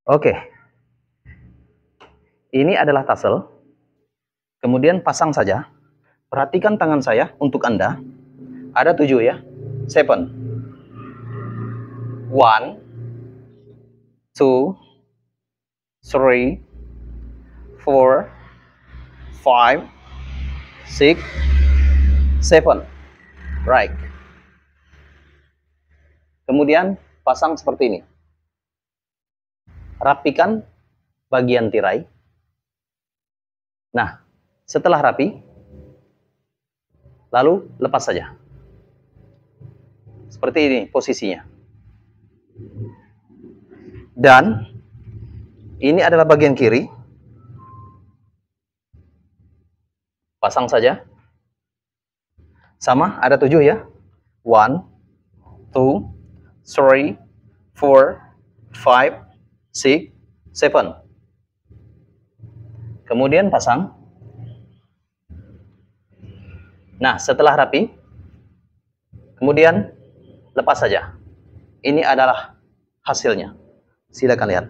Oke, ini adalah tassel. Kemudian pasang saja. Perhatikan tangan saya untuk Anda. Ada 7 ya. 7. 1, 2, 3, 4, 5, 6, 7. Right. Kemudian pasang seperti ini. Rapikan bagian tirai. Nah, setelah rapi, lalu lepas saja. Seperti ini posisinya. Dan ini adalah bagian kiri. Pasang saja. Sama, ada 7 ya. 1, 2, 3, 4, 5, 6, 7. Kemudian pasang. Nah, setelah rapi, kemudian lepas saja. Ini adalah hasilnya. Silakan lihat.